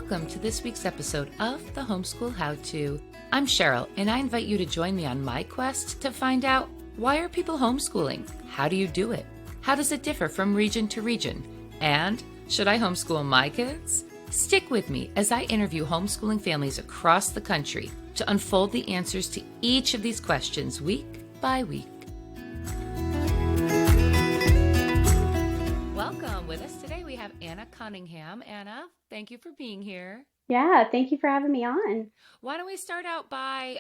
Welcome to this week's episode of the Homeschool How To. I'm Cheryl, and I invite you to join me on my quest to find out, why are people homeschooling? How do you do it? How does it differ from region to region? And should I homeschool my kids? Stick with me as I interview homeschooling families across the country to unfold the answers to each of these questions week by week. Welcome. With us today, we have Anna Cunningham. Anna, thank you for being here. Yeah, thank you for having me on. Why don't we start out by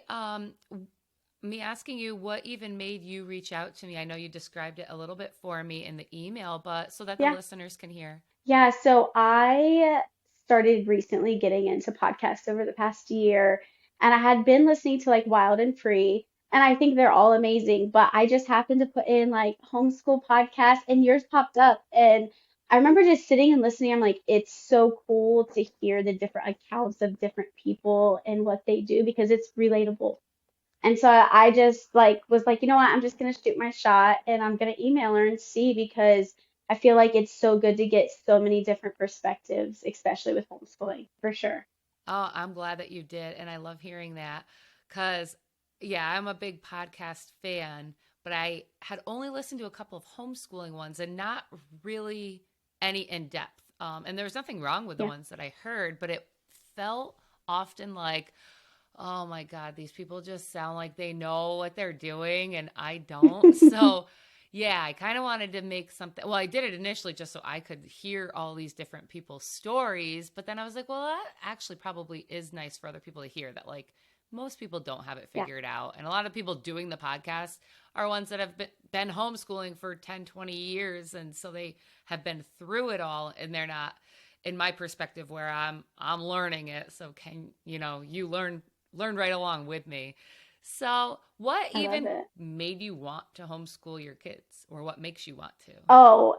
me asking you what even made you reach out to me? I know you described it a little bit for me in the email, but so that the Yeah. listeners can hear. Yeah, so I started recently getting into podcasts over the past year, and I had been listening to like Wild and Free, and I think they're all amazing, but I just happened to put in like homeschool podcast and yours popped up, and I remember just sitting and listening. I'm like, it's so cool to hear the different accounts of different people and what they do because it's relatable. And so I just like was like, you know what, I'm just gonna shoot my shot and I'm gonna email her and see because I feel like it's so good to get so many different perspectives, especially with homeschooling, for sure. Oh, I'm glad that you did. And I love hearing that because, yeah, I'm a big podcast fan, but I had only listened to a couple of homeschooling ones and not really any in depth. And there was nothing wrong with the Yeah. ones that I heard, but it felt often like, oh my God, these people just sound like they know what they're doing and I don't. So, yeah, I kind of wanted to make something. Well, I did it initially just so I could hear all these different people's stories. But then I was like, well, that actually probably is nice for other people to hear that, like, most people don't have it Yeah. figured out. And a lot of people doing the podcast are ones that have been homeschooling for 10, 20 years. And so they have been through it all and they're not in my perspective where I'm learning it. So you learn right along with me. So, what I love even it. made you want to homeschool your kids, or what makes you want to? Oh,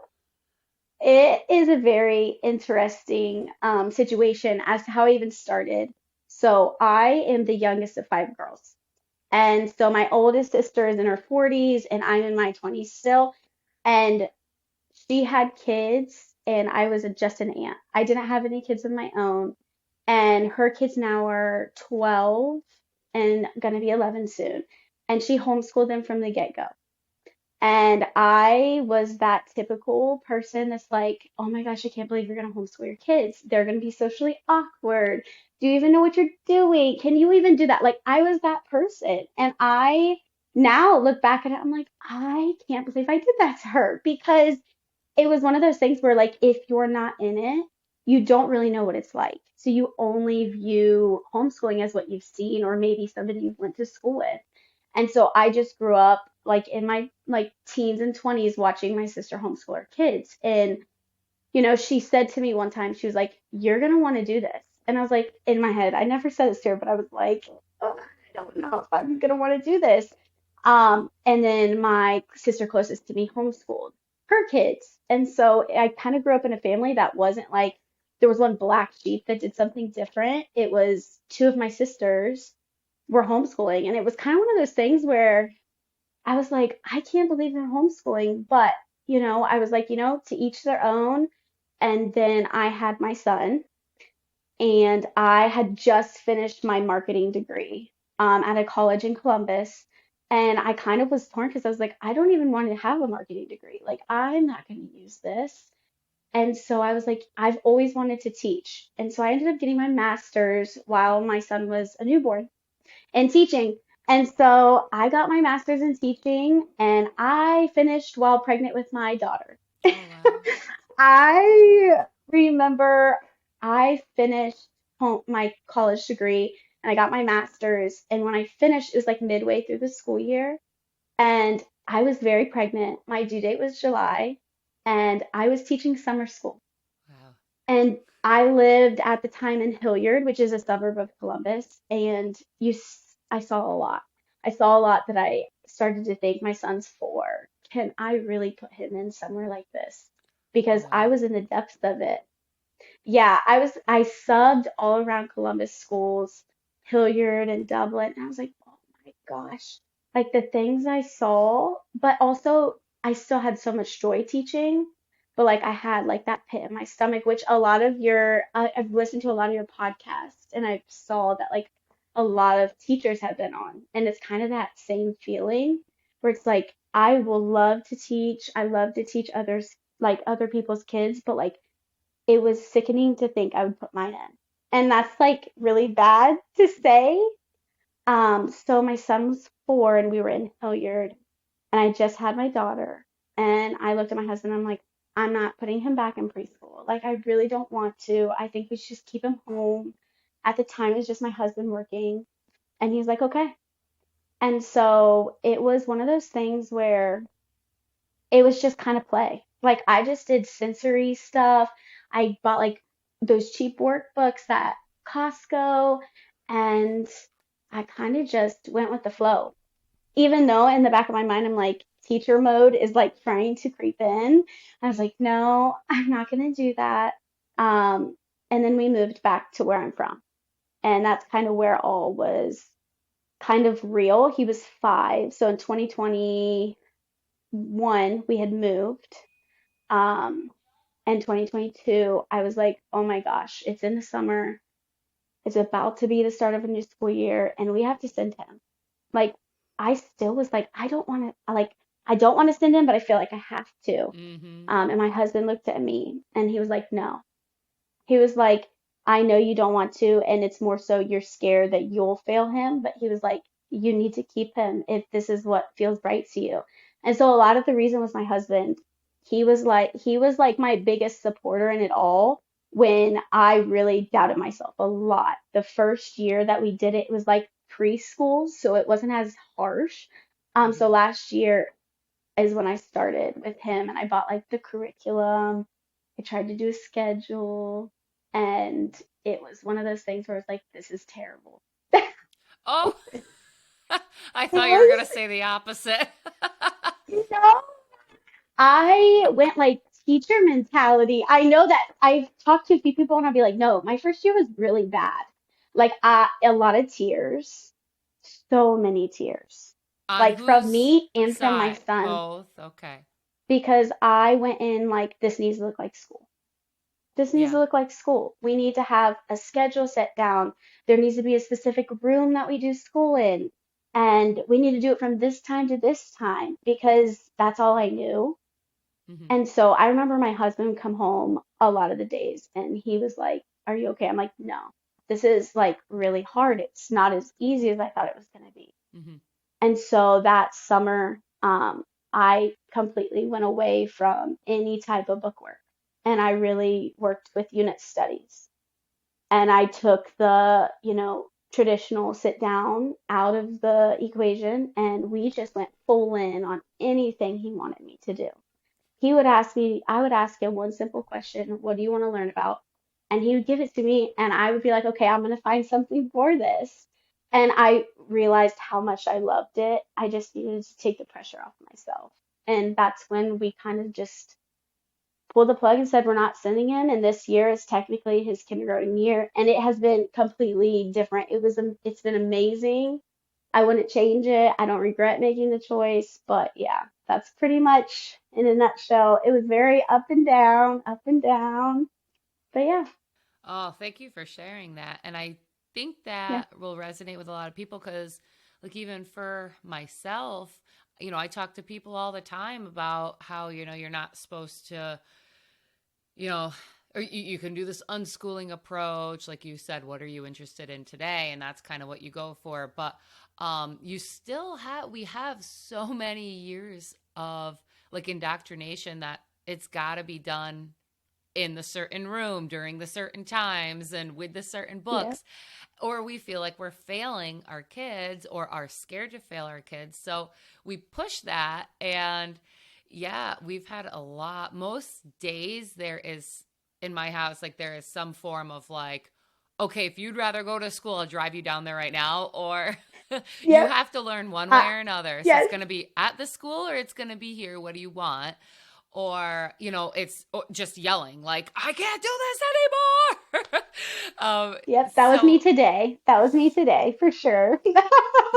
it is a very interesting situation as to how I even started. So I am the youngest of five girls. And so my oldest sister is in her 40s and I'm in my 20s still. And she had kids and I was just an aunt. I didn't have any kids of my own. And her kids now are 12 and gonna be 11 soon. And she homeschooled them from the get-go. And I was that typical person that's like, oh my gosh, I can't believe you're gonna homeschool your kids. They're gonna be socially awkward. Do you even know what you're doing? Can you even do that? Like, I was that person. And I now look back at it, I'm like, I can't believe I did that to her because it was one of those things where like if you're not in it, you don't really know what it's like. So you only view homeschooling as what you've seen or maybe somebody you went to school with. And so I just grew up like in my like teens and 20s watching my sister homeschool her kids. And she said to me one time, she was like, "You're gonna want to do this." And I was like, in my head, I never said this to her, but I was like, oh, I don't know if I'm gonna want to do this. And then my sister closest to me homeschooled her kids. And so I kind of grew up in a family that wasn't like there was one black sheep that did something different. It was two of my sisters were homeschooling. And it was kind of one of those things where I was like, I can't believe they're homeschooling. But, I was like, to each their own. And then I had my son, and I had just finished my marketing degree at a college in Columbus. And I kind of was torn because I was like, I don't even want to have a marketing degree. Like, I'm not going to use this. And so I was like, I've always wanted to teach. And so I ended up getting my master's while my son was a newborn in teaching. And so I got my master's in teaching and I finished while pregnant with my daughter. Oh, wow. I remember I finished my college degree and I got my master's. And when I finished, it was like midway through the school year. And I was very pregnant. My due date was July, and I was teaching summer school. Wow. And I lived at the time in Hilliard, which is a suburb of Columbus, and I saw a lot. I saw a lot that I started to think my son's 4. Can I really put him in somewhere like this? Oh, Because I wow. was in the depths of it. Yeah, I subbed all around Columbus schools, Hilliard and Dublin, and I was like, oh my gosh, like the things I saw, but also I still had so much joy teaching. but like I had like that pit in my stomach, which a lot of I've listened to a lot of your podcasts and I saw that like a lot of teachers have been on. And it's kind of that same feeling where it's like, I will love to teach. I love to teach others, like other people's kids, but like it was sickening to think I would put mine in. And that's like really bad to say. So my son was 4 and we were in Hilliard and I just had my daughter. And I looked at my husband and I'm like, I'm not putting him back in preschool. Like, I really don't want to. I think we should just keep him home. At the time, it was just my husband working. And he's like, okay. And so it was one of those things where it was just kind of play. Like, I just did sensory stuff. I bought like those cheap workbooks at Costco. And I kind of just went with the flow even though in the back of my mind I'm like teacher mode is like trying to creep in. I was like, no, I'm not gonna do that. And then we moved back to where I'm from, and that's kind of where all was kind of real. He was 5, so in 2021 we had moved. Um, and 2022 I was like, oh my gosh, it's in the summer. It's about to be the start of a new school year, and we have to send him. Like, I still was like, I don't want to send him, but I feel like I have to. Mm-hmm. And my husband looked at me and he was like, no. He was like, I know you don't want to, and it's more so you're scared that you'll fail him, but he was like, you need to keep him if this is what feels right to you. And so a lot of the reason was my husband. He was like my biggest supporter in it all when I really doubted myself a lot. The first year that we did it, it was like preschool, so it wasn't as harsh. So Mm-hmm. last year is when I started with him and I bought like the curriculum. I tried to do a schedule and it was one of those things where it's like, this is terrible. Oh, I It thought you were going was, to say the opposite. you know, I went like teacher mentality. I know that I've talked to a few people and I'll be like, no, my first year was really bad. Like a lot of tears, so many tears, On like from whose me and from my side? son, Both. Okay. because I went in like, this needs to look like school. This needs to Yeah. look like school. We need to have a schedule set down. There needs to be a specific room that we do school in. And we need to do it from this time to this time because that's all I knew. Mm-hmm. And so I remember my husband would come home a lot of the days and he was like, are you okay? I'm like, no, this is like really hard. It's not as easy as I thought it was going to be. Mm-hmm. And so that summer, I completely went away from any type of bookwork and I really worked with unit studies. And I took the, traditional sit down out of the equation and we just went full in on anything he wanted me to do. I would ask him one simple question, what do you want to learn about? And he would give it to me, and I would be like, okay, I'm going to find something for this. And I realized how much I loved it. I just needed to take the pressure off myself. And that's when we kind of just pulled the plug and said, we're not sending him. And this year is technically his kindergarten year. And it has been completely different. It's been amazing. I wouldn't change it. I don't regret making the choice, but yeah, that's pretty much in a nutshell. It was very up and down, up and down. But yeah, Oh, thank you for sharing that. And I think yeah, that will resonate with a lot of people because, like, even for myself, I talk to people all the time about how, you're not supposed to, you know, or you can do this unschooling approach. Like you said, what are you interested in today? And that's kind of what you go for. But we have so many years of like indoctrination that it's got to be done in the certain room during the certain times and with the certain yeah, books, or we feel like we're failing our kids or are scared to fail our kids, so we push that. And yeah, we've had a lot. Most days there is, in my house, like there is some form of like, okay, if you'd rather go to school, I'll drive you down there right now, or you yep, have to learn one way uh, or another, so it's yes, going to be at the school or it's going to be here. What do you want? Or it's just yelling like, I can't do this anymore. yep. That was me So today. That was me today for sure.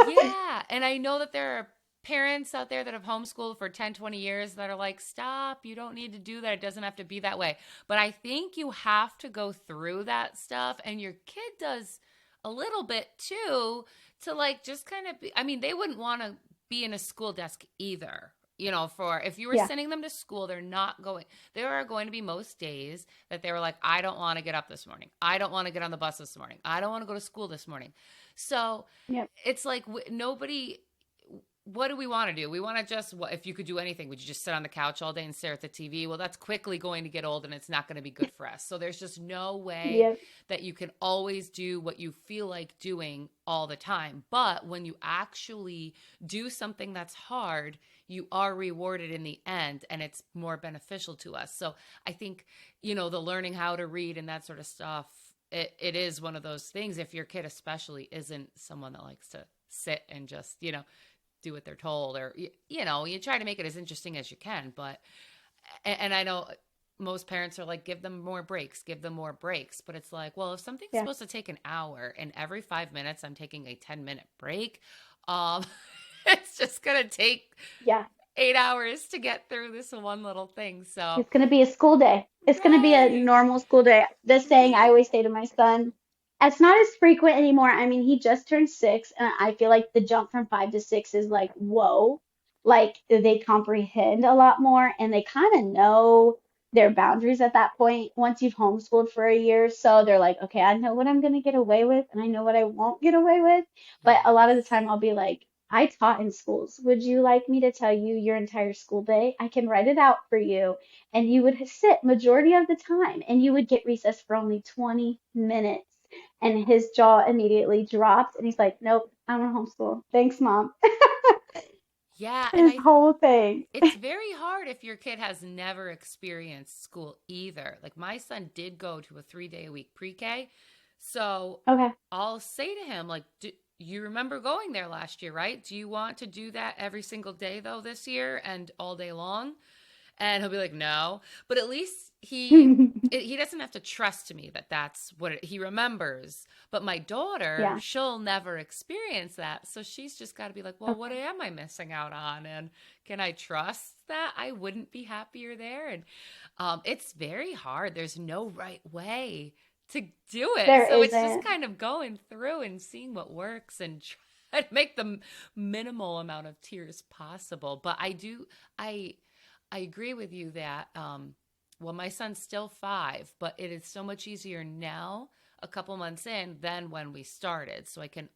yeah, and I know that there are parents out there that have homeschooled for 10, 20 years that are like, stop, you don't need to do that. It doesn't have to be that way. But I think you have to go through that stuff, and your kid does a little bit too, to like just kind of be, I mean, they wouldn't want to be in a school desk either. For if you were Yeah. sending them to school, there are going to be most days that they were like, I don't want to get up this morning. I don't want to get on the bus this morning. I don't want to go to school this morning. So Yep. it's like nobody, what do we want to do? We want to just, if you could do anything, would you just sit on the couch all day and stare at the TV? Well, that's quickly going to get old, and it's not going to be good for us. So there's just no way Yep. that you can always do what you feel like doing all the time. But when you actually do something that's hard, you are rewarded in the end, and it's more beneficial to us. So I think, the learning how to read and that sort of stuff, it is one of those things. If your kid especially isn't someone that likes to sit and just, do what they're told, or you try to make it as interesting as you can. But and I know most parents are like, give them more breaks, but it's like, well, if something's Yeah. supposed to take an hour and every 5 minutes I'm taking a 10-minute break, um it's just gonna take Yeah. 8 hours to get through this one little thing. So It's going to be a school day. It's going to be a right, normal school day. The saying I right. always say to my son, it's not as frequent anymore. I mean, he just turned 6, and I feel like the jump from 5 to 6 is like, whoa. Like they comprehend a lot more, and they kind of know their boundaries at that point once you've homeschooled for a year. So they're like, okay, I know what I'm going to get away with, and I know what I won't get away with. But a lot of the Yes. time, I'll be like, I taught in schools. Would you like me to tell you your entire school day? I can write it out for you, and you would sit majority of the time, and you would get recess for only 20 minutes. And his jaw immediately dropped, and he's like, nope, I'm gonna homeschool. Thanks, mom. Yeah, and His whole thing. it's very hard if your kid has never experienced school either. Like my son did go to a 3-day a week pre-K. So Okay. I'll say to him, like, you remember going there last year, right? Do you want to do that every single day though this year and all day long? And he'll be like, no. But at least he doesn't have to trust me that that's what he remembers. But my daughter, Yeah. she'll never experience that. So she's just got to be like, well, what Okay. am I missing out on? And can I trust that I wouldn't be happier there? And it's very hard. There's no right way to do it. There So it's just isn't. kind of going through and seeing what works and try to make the minimal amount of tears possible. But I agree with you that, well, my son's still 5, but it is so much easier now, a couple months in, than when we started. So I can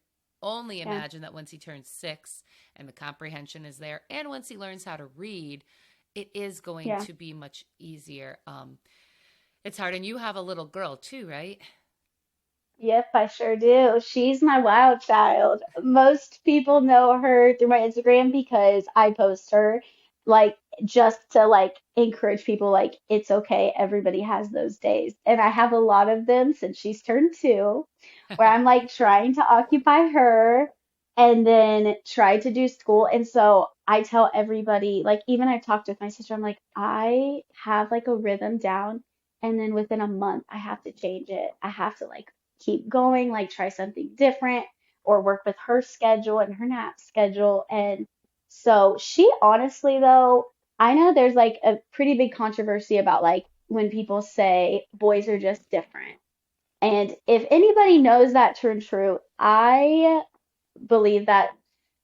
only Yeah. imagine that once he turns 6 and the comprehension is there, and once he learns how to read, it is going Yeah. to be much easier. It's hard. And you have a little girl too, right? Yep, I sure do. She's my wild child. Most people know her through my Instagram because I post her like just to like encourage people like it's okay, everybody has those days. And I have a lot of them since she's turned 2, where I'm like trying to occupy her and then try to do school. And so I tell everybody, like even I've talked with my sister, I'm like, I have like a rhythm down, and then within a month I have to change it. I have to like keep going, like try something different or work with her schedule and her nap schedule. And so she honestly, though, I know there's like a pretty big controversy about like when people say boys are just different. And if anybody knows that to be true, I believe that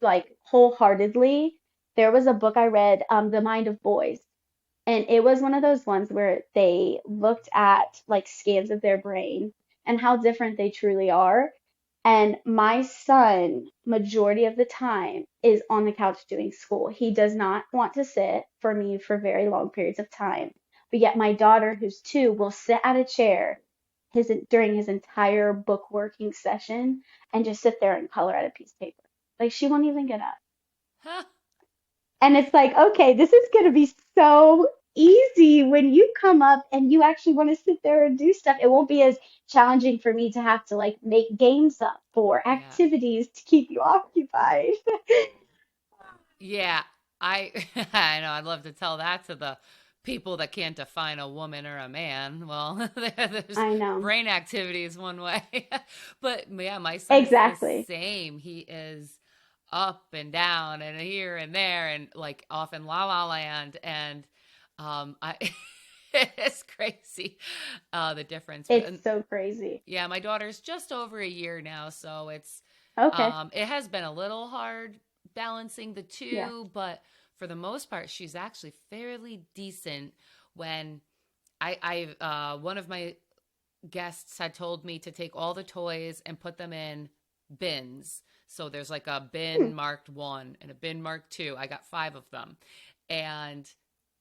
like wholeheartedly. There was a book I read, The Mind of Boys, and it was one of those ones where they looked at like scans of their brain and how different they truly are. And my son, majority of the time, is on the couch doing school. He does not want to sit for me for very long periods of time. But yet my daughter, who's 2, will sit at a chair during his entire book working session and just sit there and color at a piece of paper. Like she won't even get up. Huh? And it's like, okay, this is going to be so easy when you come up and you actually want to sit there and do stuff. It won't be as challenging for me to have to like make games up for Yeah. activities to keep you occupied. Yeah, I I know. I'd love to tell that to the people that can't define a woman or a man. Well, there's I know. brain activity is one way, but yeah, my son is the Exactly. same. He is. up and down and here and there and like off in La La Land. And I it's crazy the difference. But It's so crazy. yeah, my daughter's just over a year now, so Okay. it has been a little hard balancing the Yeah. two, but for the most part, she's actually fairly decent. When one of my guests had told me to take all the toys and put them in bins. So there's like a Hmm. bin marked one and a bin marked two. I got five of them. And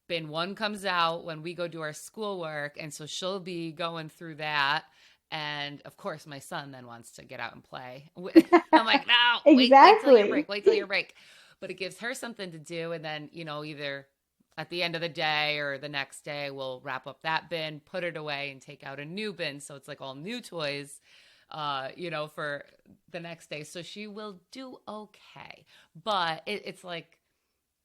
bin one comes out when we go do our schoolwork. And so she'll be going through that. And of course, my son then wants to get out and play. I'm like, no, wait till your break, Exactly. wait till your break. But it gives her something to do. And then, either at the end of the day or the next day, we'll wrap up that bin, put it away, and take out a new bin. So it's like all new toys, for the next day. So she will do okay. But it's like,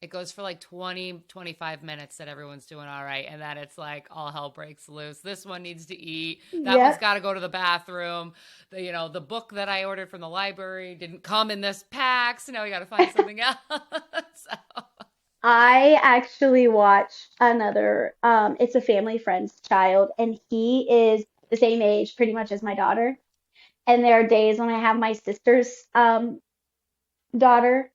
it goes for like 20, 25 minutes that everyone's doing all right. And then it's like all hell breaks loose. This one needs to eat. That one's Yep. got to go to the bathroom. The book that I ordered from the library didn't come in this pack. So now we got to find something else. So, I actually watch another, it's a family friend's child, and he is the same age pretty much as my daughter. And there are days when I have my sister's daughter,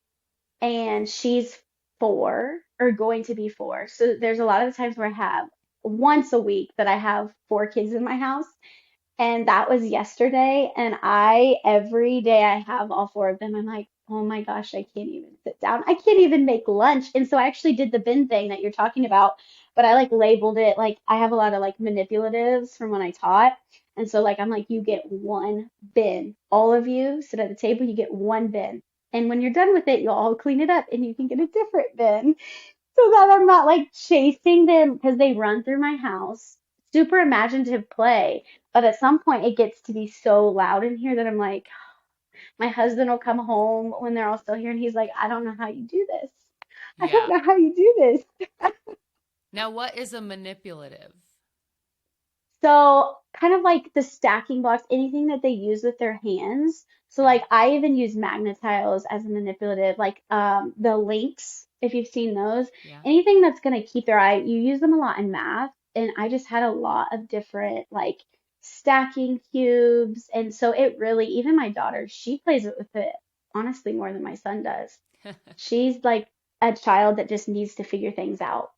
and she's 4 or going to be 4. So there's a lot of times where I have once a week that I have 4 kids in my house. And that was yesterday. And every day I have all 4 of them. I'm like, oh my gosh, I can't even sit down. I can't even make lunch. And so I actually did the bin thing that you're talking about, but I like labeled it like I have a lot of like manipulatives from when I taught. And so like I'm like, you get one bin. All of you sit at the table, you get one bin. And when you're done with it, you'll all clean it up and you can get a different bin so that I'm not like chasing them because they run through my house. Super imaginative play. But at some point, it gets to be so loud in here that I'm like, my husband will come home when they're all still here and he's like, I don't know how you do this. I don't yeah. know how you do this. Now, what is a manipulative? So, kind of like the stacking blocks, anything that they use with their hands. So, Okay. like, I even use magnetiles as a manipulative, like the links, if you've seen those. Yeah. Anything that's going to keep their eye, you use them a lot in math. And I just had a lot of different, like, stacking cubes. And so, it really, even my daughter, she plays with it honestly more than my son does. She's like a child that just needs to figure things out.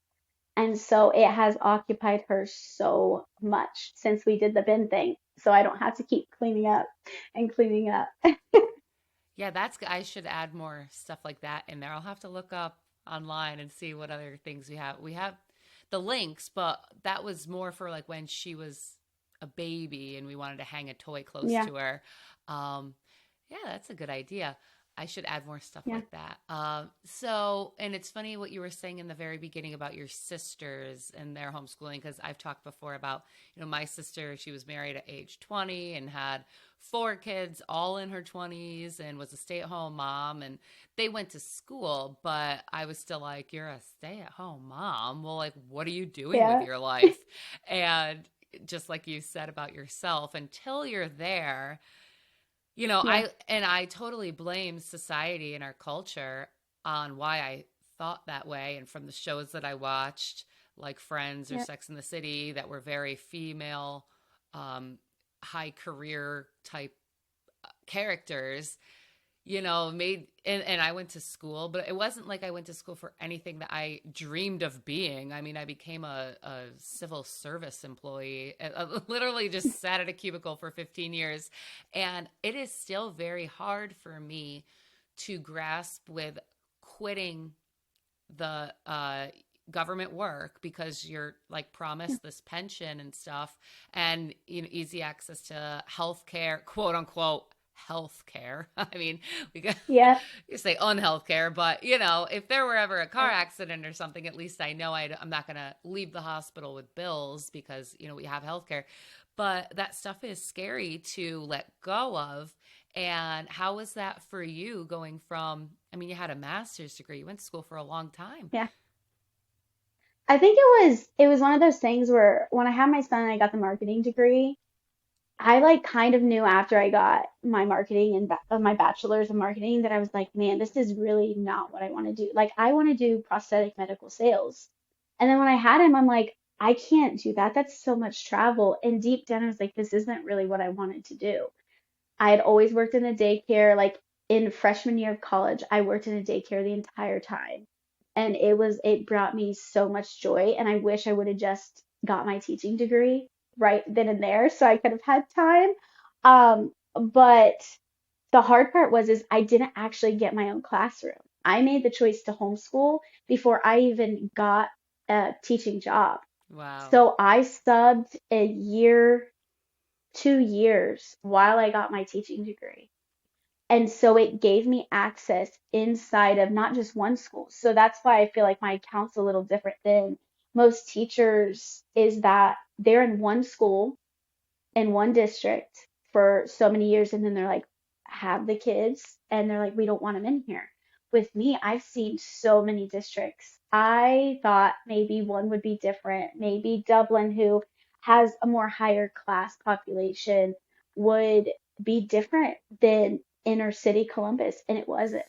And so it has occupied her so much since we did the bin thing. So I don't have to keep cleaning up and cleaning up. Yeah, I should add more stuff like that in there. I'll have to look up online and see what other things we have. We have the links, but that was more for like when she was a baby and we wanted to hang a toy close Yeah, to her. Um, yeah, that's a good idea. I should add more stuff yeah, like that. And it's funny what you were saying in the very beginning about your sisters and their homeschooling, because I've talked before about, my sister, she was married at age 20 and had 4 kids, all in her 20s, and was a stay at home mom. And they went to school, but I was still like, you're a stay at home mom. Well, like, what are you doing with yeah, your life? And just like you said about yourself, until you're there, yeah, I totally blame society and our culture on why I thought that way. And from the shows that I watched, like Friends or yeah, Sex in the City, that were very female, um, high career type characters, made and I went to school, but it wasn't like I went to school for anything that I dreamed of being. I mean, I became a civil service employee. I literally just sat at a cubicle for 15 years. And it is still very hard for me to grasp with quitting the government work, because you're like yeah, promised this pension and stuff, and easy access to health care, quote unquote health care. I mean, we got yeah, you say unhealth care, but if there were ever a car yeah, accident or something, at least I know I'm not going to leave the hospital with bills, because we have health care. But that stuff is scary to let go of. And how was that for you, going from, I mean, you had a master's degree, you went to school for a long time. yeah. I think it was one of those things where when I had my son and I got the marketing degree, I like kind of knew after I got my marketing and my bachelor's in marketing that I was like, man, this is really not what I want to do. Like, I want to do prosthetic medical sales. And then when I had him, I'm like, I can't do that. That's so much travel. And deep down, I was like, this isn't really what I wanted to do. I had always worked in a daycare. Like in freshman year of college, I worked in a daycare the entire time. And it brought me so much joy. And I wish I would have just got my teaching degree right then and there so I could have had time. But the hard part is I didn't actually get my own classroom. I made the choice to homeschool before I even got a teaching job. Wow. So I subbed a year, 2 years while I got my teaching degree. And so it gave me access inside of not just one school. So that's why I feel like my account's a little different than most teachers, is that they're in one school in one district for so many years, and then they're like, have the kids, and they're like, we don't want them in here. With me, I've seen so many districts. I thought maybe one would be different. Maybe Dublin, who has a more higher class population, would be different than inner city Columbus, and it wasn't.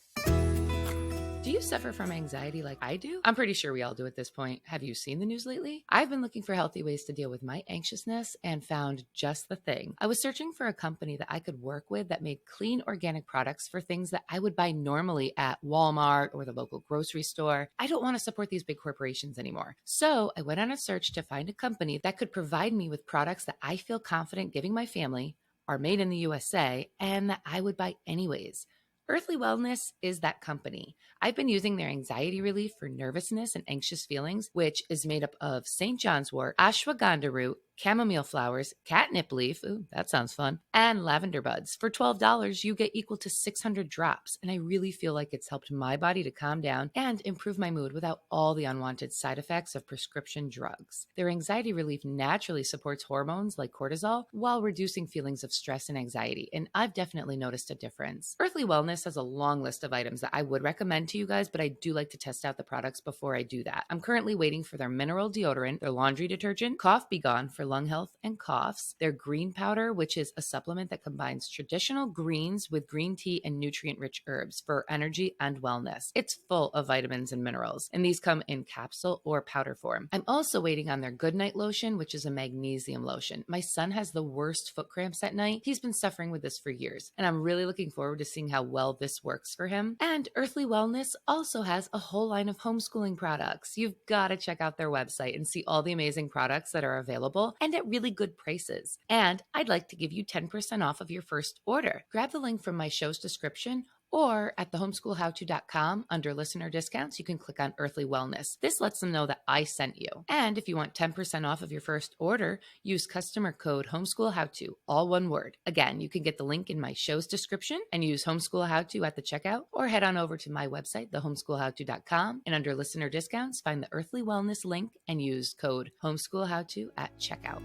Do you suffer from anxiety like I do? I'm pretty sure we all do at this point. Have you seen the news lately? I've been looking for healthy ways to deal with my anxiousness and found just the thing. I was searching for a company that I could work with that made clean organic products for things that I would buy normally at Walmart or the local grocery store. I don't want to support these big corporations anymore. So I went on a search to find a company that could provide me with products that I feel confident giving my family, are made in the USA, and that I would buy anyways. Earthly Wellness is that company. I've been using their anxiety relief for nervousness and anxious feelings, which is made up of St. John's wort, ashwagandha root, chamomile flowers, catnip leaf, ooh, that sounds fun, and lavender buds. For $12, you get equal to 600 drops, and I really feel like it's helped my body to calm down and improve my mood without all the unwanted side effects of prescription drugs. Their anxiety relief naturally supports hormones like cortisol while reducing feelings of stress and anxiety, and I've definitely noticed a difference. Earthly Wellness has a long list of items that I would recommend to you guys, but I do like to test out the products before I do that. I'm currently waiting for their mineral deodorant, their laundry detergent, Cough Be Gone for lung health and coughs, their green powder, which is a supplement that combines traditional greens with green tea and nutrient-rich herbs for energy and wellness. It's full of vitamins and minerals, and these come in capsule or powder form. I'm also waiting on their Good Night Lotion, which is a magnesium lotion. My son has the worst foot cramps at night. He's been suffering with this for years, and I'm really looking forward to seeing how well this works for him. And Earthly Wellness also has a whole line of homeschooling products. You've got to check out their website and see all the amazing products that are available and at really good prices. And I'd like to give you 10% off of your first order. Grab the link from my show's description, or at thehomeschoolhowto.com under listener discounts, you can click on Earthly Wellness. This lets them know that I sent you. And if you want 10% off of your first order, use customer code HomeschoolHowto, all one word. Again, you can get the link in my show's description and use HomeschoolHowto at the checkout, or head on over to my website, thehomeschoolhowto.com, and under listener discounts, find the Earthly Wellness link and use code HomeschoolHowto at checkout.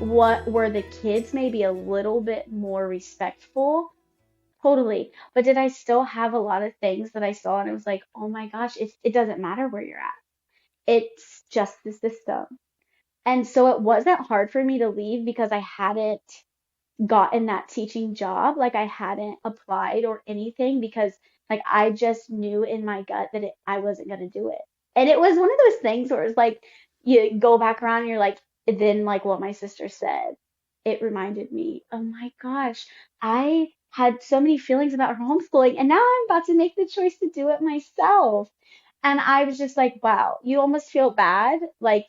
What were the kids maybe a little bit more respectful? Totally. But did I still have a lot of things that I saw and it was like, oh my gosh, it doesn't matter where you're at. It's just the system. And so it wasn't hard for me to leave because I hadn't gotten that teaching job. Like I hadn't applied or anything because like I just knew in my gut that I wasn't going to do it. And it was one of those things where it's like you go back around and you're like, then like what my sister said, it reminded me, oh my gosh, I had so many feelings about her homeschooling and now I'm about to make the choice to do it myself. And I was just like, wow, you almost feel bad, like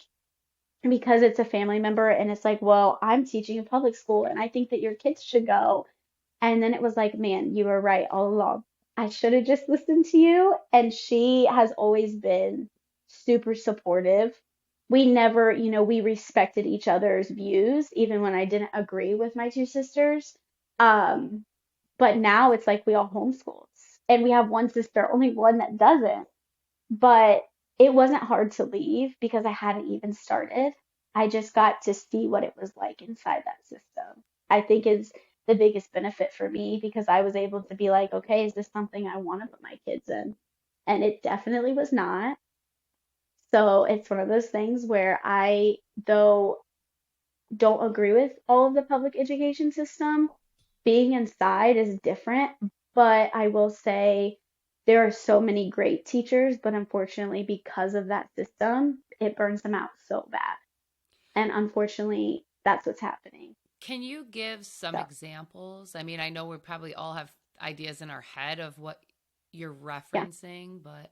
because it's a family member and it's like, well, I'm teaching in public school and I think that your kids should go. And then it was like, man, you were right all along. I should have just listened to you. And she has always been super supportive. We never, we respected each other's views, even when I didn't agree with my two sisters. Um, but now it's like we all homeschool. And we have one sister, only one that doesn't. But it wasn't hard to leave because I hadn't even started. I just got to see what it was like inside that system. I think is the biggest benefit for me because I was able to be like, okay, is this something I want to put my kids in? And it definitely was not. So it's one of those things where though don't agree with all of the public education system. Being inside is different, but I will say there are so many great teachers, but unfortunately, because of that system, it burns them out so bad. And unfortunately, that's what's happening. Can you give some So, examples? I mean, I know we probably all have ideas in our head of what you're yeah. referencing, but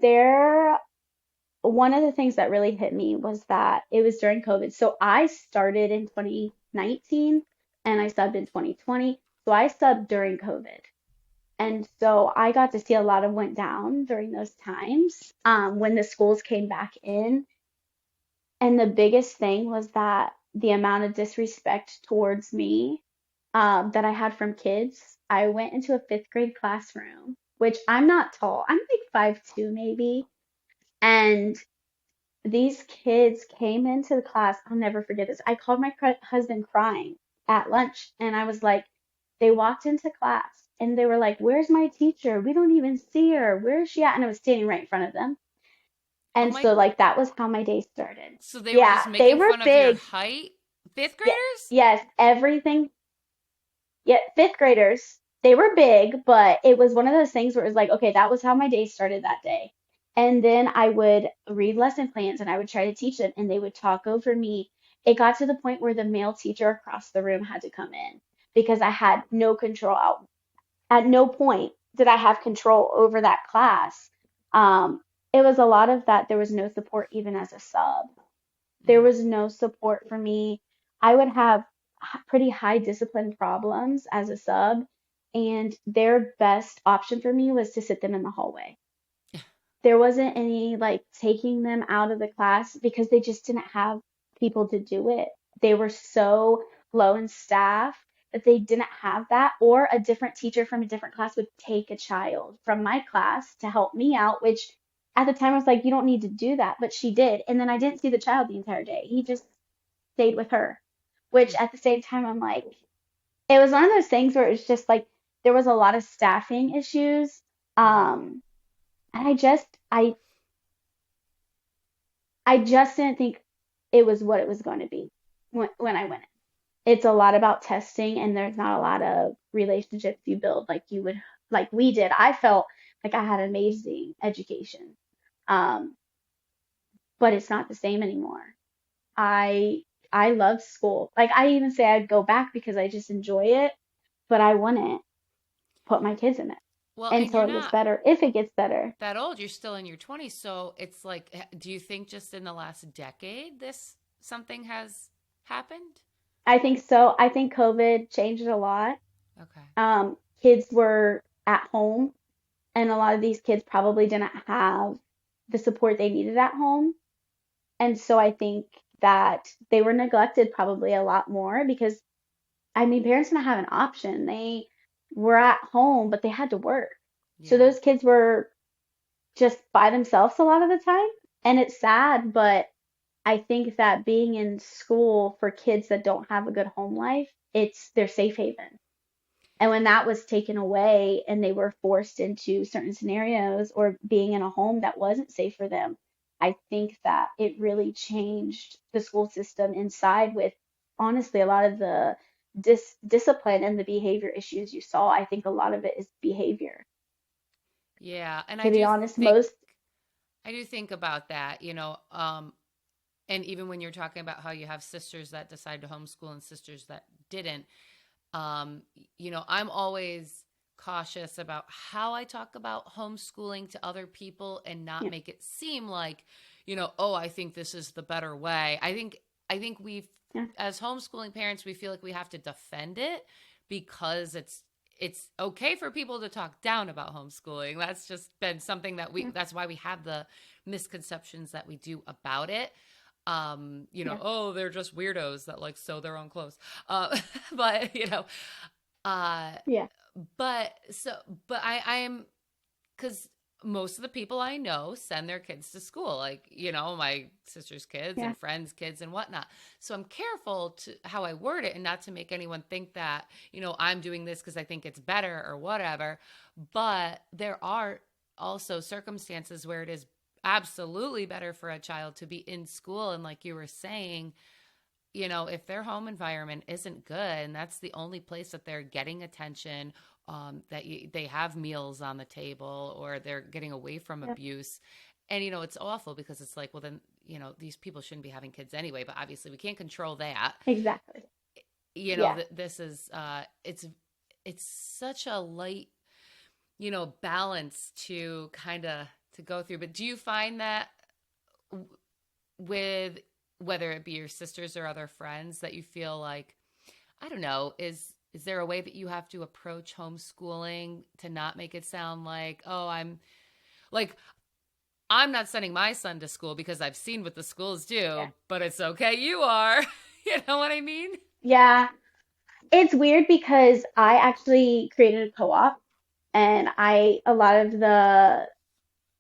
There, one of the things that really hit me was that it was during COVID. So I started in 2019 and I subbed in 2020. So I subbed during COVID. And so I got to see a lot of went down during those times when the schools came back in. And the biggest thing was that the amount of disrespect towards me that I had from kids. I went into a fifth grade classroom, which I'm not tall. I'm like 5'2" maybe. And these kids came into the class. I'll never forget this. I called my husband crying at lunch, and I was like, they walked into class and they were like, "Where's my teacher? We don't even see her. Where is she at?" And I was standing right in front of them. oh And my, so, like, that was how my day started. so they were Yeah, just they making were fun of your big. height? Fifth Yeah, graders? yes, everything. Yeah, fifth graders, they were big, but it was one of those things where it was like, okay, that was how my day started that day. And then I would read lesson plans and I would try to teach them, and they would talk over me. It got to the point where the male teacher across the room had to come in because I had no control out. At no point did I have control over that class. It was a lot of that. There was no support even as a sub. There Mm, was no support for me. I would have pretty high discipline problems as a sub, and their best option for me was to sit them in the hallway. There wasn't any like taking them out of the class because they just didn't have people to do it. They were so low in staff that they didn't have that, or a different teacher from a different class would take a child from my class to help me out, which at the time I was like, you don't need to do that, but she did. And then I didn't see the child the entire day. He just stayed with her, which mm, at the same time, I'm like, it was one of those things where it was just like there was a lot of staffing issues. mhm. And I just didn't think it was what it was going to be when I went in. It's a lot about testing, and there's not a lot of relationships you build like you would, like we did. I felt like I had amazing education, um, but it's not the same anymore. I I love school. Like I even say I'd go back because I just enjoy it, but I wouldn't put my kids in it Well, and until you're it gets not better, if it gets better. that old. You're still in your 20s. So it's like, do you think just in the last decade this something has happened? I think so. I think COVID changed a lot. Okay. Kids were at home, and a lot of these kids probably didn't have the support they needed at home. And so I think that they were neglected probably a lot more because, I mean, parents didn't have an option. They were at home, but they had to work. So Yeah. those kids were just by themselves a lot of the time. And it's sad, but I think that being in school for kids that don't have a good home life, it's their safe haven. And when that was taken away and they were forced into certain scenarios or being in a home that wasn't safe for them, I think that it really changed the school system inside with honestly a lot of the discipline and the behavior issues you saw. I think a lot of it is behavior. Yeah. And To be honest, most, I do think about that, and even when you're talking about how you have sisters that decide to homeschool and sisters that didn't, um, I'm always cautious about how I talk about homeschooling to other people and not yeah, make it seem like, oh, I think this is the better way. I think yeah, as homeschooling parents, we feel like we have to defend it because it's okay for people to talk down about homeschooling. That's just been something that yeah, that's why we have the misconceptions that we do about it. yeah, Oh, they're just weirdos that like sew their own clothes. But uh, yeah, but so, but I am, because most of the people I know send their kids to school, like, my sister's kids yeah, and friends' kids and whatnot. So I'm careful to how I word it and not to make anyone think that, I'm doing this because I think it's better or whatever. But there are also circumstances where it is absolutely better for a child to be in school. And like you were saying, if their home environment isn't good and that's the only place that they're getting attention, they have meals on the table or they're getting away from Yeah, abuse. And, it's awful because it's like, well, then, these people shouldn't be having kids anyway, but obviously we can't control that. exactly. Yeah. This is, it's such a light, balance to kind of to go through. But do you find that with whether it be your sisters or other friends that you feel like, I don't know, is there a way that you have to approach homeschooling to not make it sound like, oh, like I'm not sending my son to school because I've seen what the schools Yeah. do, but it's okay, you are. You know what I mean? Yeah. It's weird because I actually created a co-op, and a lot of the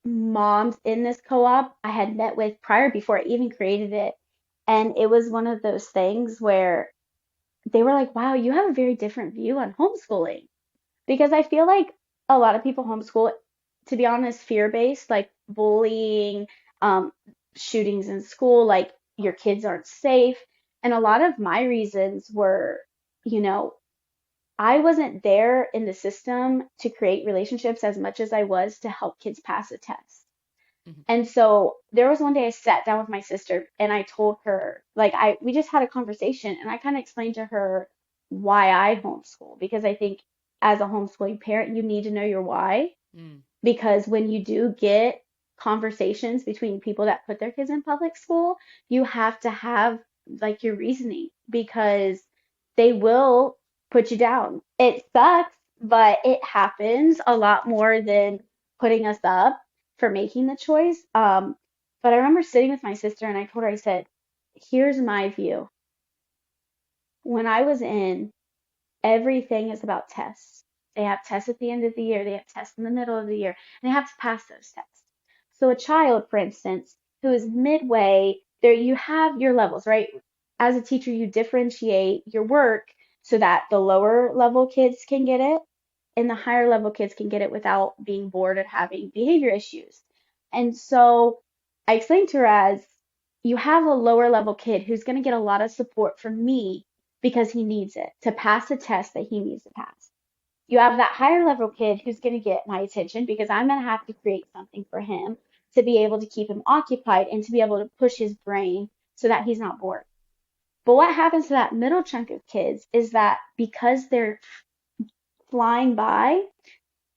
moms in this co-op I had met with prior before I even created it. And it was one of those things where they were like, wow, you have a very different view on homeschooling. Because I feel like a lot of people homeschool, to be honest, fear-based, like bullying, um, shootings in school, like your kids aren't safe. And a lot of my reasons were, you know, I wasn't there in the system to create relationships as much as I was to help kids pass a test. Hmm. And so there was one day I sat down with my sister and I told her, like, we just had a conversation and I kind of explained to her why I homeschool, because I think as a homeschooling parent, you need to know your why. Mm. Because when you do get conversations between people that put their kids in public school, you have to have like your reasoning, because they will put you down. It sucks, but it happens a lot more than putting us up for making the choice. But I remember sitting with my sister and I told her, I said, here's my view. When I was in, everything is about tests. They have tests at the end of the year, they have tests in the middle of the year, and they have to pass those tests. So a child, for instance, who is midway, there you have your levels, right? As a teacher, you differentiate your work so that the lower level kids can get it and the higher level kids can get it without being bored and having behavior issues. And so I explained to her as, you have a lower level kid who's going to get a lot of support from me because he needs it to pass the test that he needs to pass. You have that higher level kid who's going to get my attention because I'm going to have to create something for him to be able to keep him occupied and to be able to push his brain so that he's not bored. But what happens to that middle chunk of kids is that because they're flying by,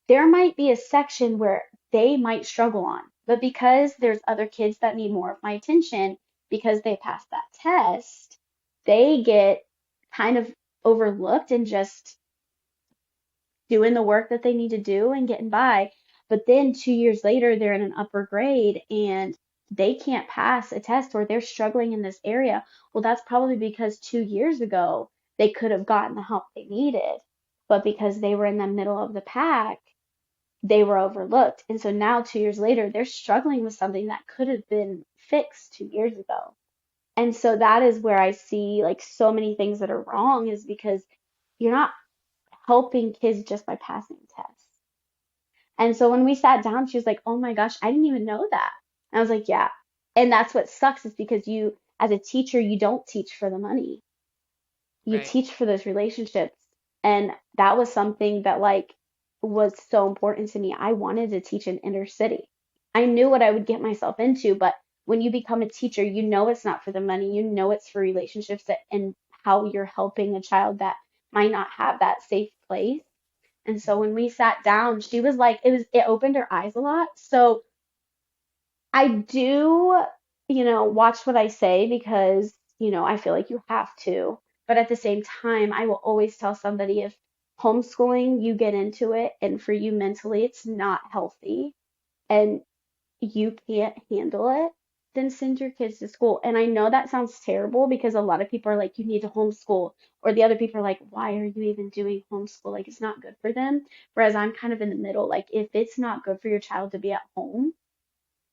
there might be a section where they might struggle on. But because there's other kids that need more of my attention because they passed that test, they get kind of overlooked and just doing the work that they need to do and getting by. But then 2 years later, they're in an upper grade and they can't pass a test or they're struggling in this area. Well, that's probably because 2 years ago they could have gotten the help they needed. But because they were in the middle of the pack, they were overlooked. And so now 2 years later, they're struggling with something that could have been fixed 2 years ago. And so that is where I see like so many things that are wrong, is because you're not helping kids just by passing tests. And so when we sat down, she was like, oh my gosh, I didn't even know that. And I was like, yeah. And that's what sucks, is because you, as a teacher, you don't teach for the money. You Right. teach for those relationships. And that was something that like was so important to me. I wanted to teach in inner city. I knew what I would get myself into, but when you become a teacher, you know it's not for the money. You know it's for relationships and how you're helping a child that might not have that safe place. And so when we sat down, she was like, it opened her eyes a lot. So I do, watch what I say because, I feel like you have to. But at the same time, I will always tell somebody, if homeschooling, you get into it and for you mentally it's not healthy and you can't handle it, then send your kids to school. And I know that sounds terrible because a lot of people are like, you need to homeschool. Or the other people are like, why are you even doing homeschool? Like, it's not good for them. Whereas I'm kind of in the middle. Like, if it's not good for your child to be at home,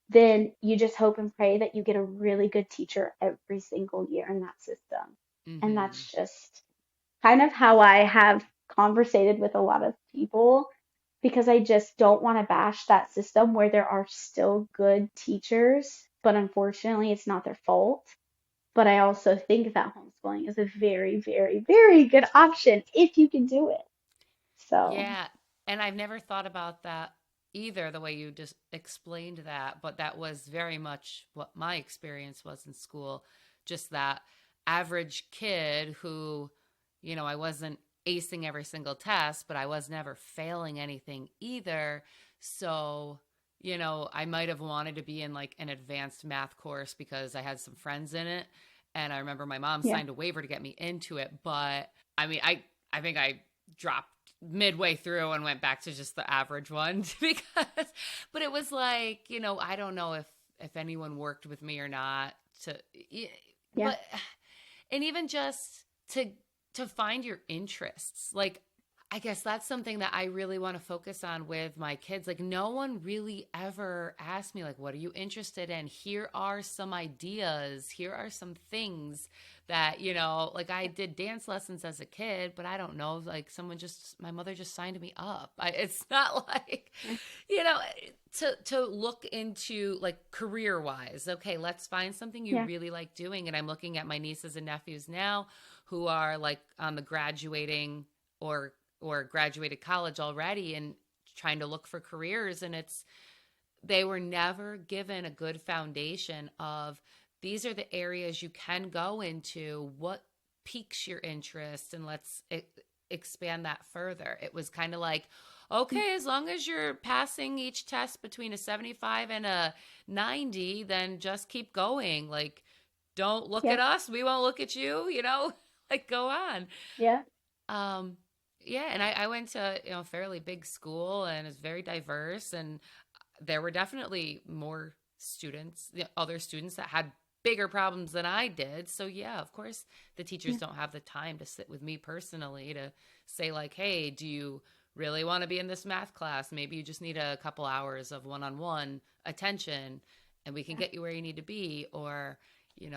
then you just hope and pray that you get a really good teacher every single year in that system. And Hmm. that's just kind of how I have conversated with a lot of people, because I just don't want to bash that system where there are still good teachers, but unfortunately it's not their fault. But I also think that homeschooling is a very, very, very good option if you can do it. So, Yeah. And I've never thought about that either, the way you just explained that. But that was very much what my experience was in school. Just that average kid who, I wasn't acing every single test, but I was never failing anything either. So, I might have wanted to be in like an advanced math course because I had some friends in it. And I remember my mom yeah, signed a waiver to get me into it. But I mean, I think I dropped midway through and went back to just the average one because but it was like, I don't know if anyone worked with me or not to yeah, but and even just to find your interests. Like I guess that's something that I really want to focus on with my kids. Like no one really ever asked me like what are you interested in? Here are some ideas. Here are some things that, like I did dance lessons as a kid, but I don't know, like my mother just signed me up. It's not like, yeah, you know, to look into like career wise. Okay, let's find something you yeah, really like doing. And I'm looking at my nieces and nephews now who are like on the graduating or graduated college already and trying to look for careers, and they were never given a good foundation of these are the areas you can go into, what piques your interest, and let's expand that further. It was kind of like, okay, as long as you're passing each test between a 75 and a 90, then just keep going. Like don't look yeah, at us, we won't look at you, like go on. yeah, um yeah, and I went to a fairly big school, and it's very diverse, and there were definitely more students, other students that had bigger problems than I did. So yeah, of course, the teachers yeah, don't have the time to sit with me personally to say like, hey, do you really want to be in this math class? Maybe you just need a couple hours of one-on-one attention, and we can yeah. get you where you need to be. Or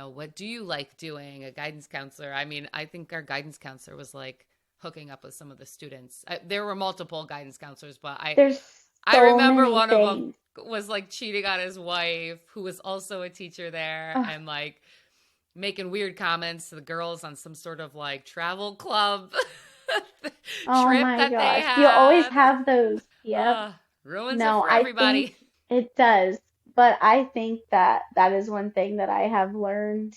what do you like doing? A guidance counselor. I mean, I think our guidance counselor was like hooking up with some of the students. There were multiple guidance counselors, but There's I so remember many one of them things. was like cheating on his wife, who was also a teacher there, Oh, and like making weird comments to the girls on some sort of like travel club oh trip my that they gosh. You always had. have those. Yep. Ruins it No, for I think everybody. it does. But I think that that is one thing that I have learned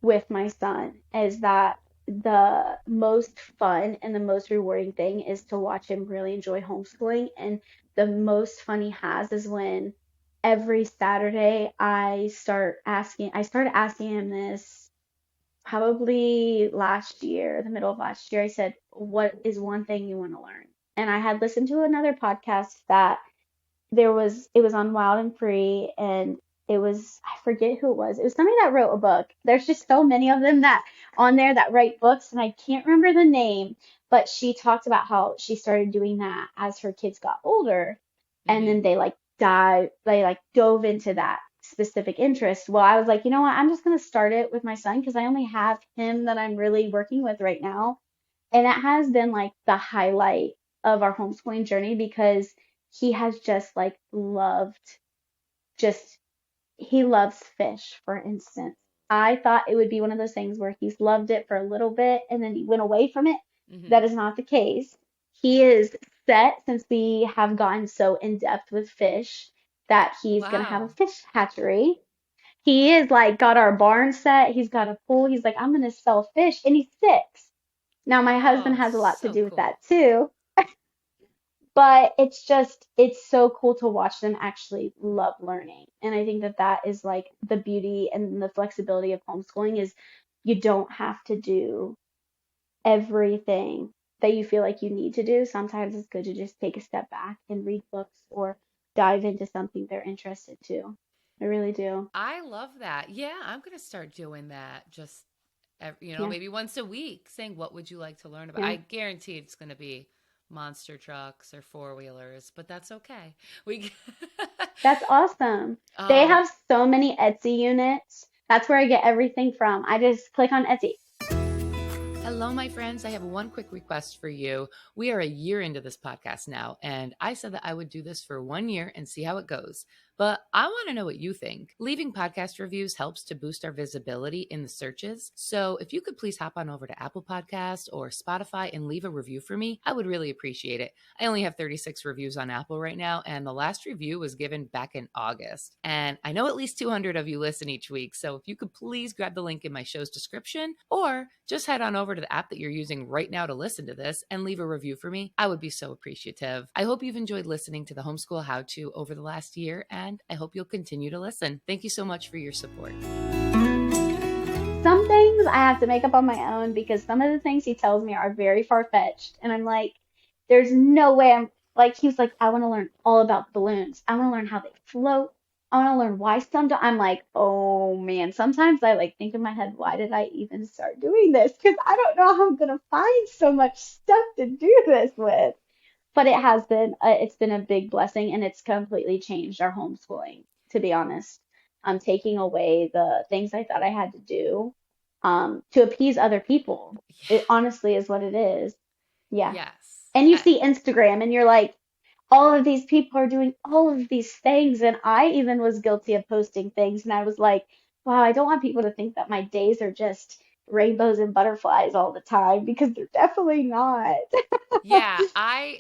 with my son is that the most fun and the most rewarding thing is to watch him really enjoy homeschooling. And the most fun he has is when every Saturday I started asking him this probably last year, the middle of last year. I said, what is one thing you want to learn? And I had listened to another podcast that it was on Wild and Free, and it was, I forget who it was. It was somebody that wrote a book. There's just so many of them that on there that write books, and I can't remember the name, but she talked about how she started doing that as her kids got older, and Hmm. then they like dove into that specific interest. Well, I was like, you know what? I'm just gonna start it with my son because I only have him that I'm really working with right now, and that has been like the highlight of our homeschooling journey because he has just like just he loves fish, for instance. I thought it would be one of those things where he's loved it for a little bit and then he went away from it. Hmm. That is not the case. He is set since we have gotten so in depth with fish that he's gonna have a Wow. fish hatchery. He is like got our barn set, he's got a pool, he's like, I'm gonna sell fish, and he's 6. Now my husband Oh, has a lot to so do with cool. that too, but it's so cool to watch them actually love learning. And I think that that is like the beauty and the flexibility of homeschooling is you don't have to do everything that you feel like you need to do. Sometimes it's good to just take a step back and read books or dive into something they're interested to. I really do. I love that. Yeah, I'm going to start doing that. Just, Yeah, maybe once a week, saying, what would you like to learn about? yeah. I guarantee it's going to be monster trucks or four wheelers, but that's okay. We, That's awesome. They um, have so many Etsy units. That's where I get everything from. I just click on Etsy. Hello, my friends. I have one quick request for you. We are a year into this podcast now, and I said that I would do this for 1 year and see how it goes. But I want to know what you think. Leaving podcast reviews helps to boost our visibility in the searches. So if you could please hop on over to Apple Podcasts or Spotify and leave a review for me, I would really appreciate it. I only have 36 reviews on Apple right now, and the last review was given back in August. And I know at least 200 of you listen each week. So if you could please grab the link in my show's description or just head on over to the app that you're using right now to listen to this and leave a review for me, I would be so appreciative. I hope you've enjoyed listening to the Homeschool How To over the last year, and I hope you'll continue to listen. Thank you so much for your support. Some things I have to make up on my own because some of the things he tells me are very far-fetched. And I'm like, there's no way I'm like, he was like, I want to learn all about balloons. I want to learn how they float. I want to learn why some do. I'm like, oh man, sometimes I like think in my head, why did I even start doing this? Because I don't know how I'm going to find so much stuff to do this with. But it has been, it's been a big blessing and it's completely changed our homeschooling, to be honest. Taking away the things I thought I had to do to appease other people. It honestly is what it is. Yeah. Yes. And you see Instagram and you're like, all of these people are doing all of these things. And I even was guilty of posting things. And I was like, wow, I don't want people to think that my days are just rainbows and butterflies all the time because they're definitely not. Yeah,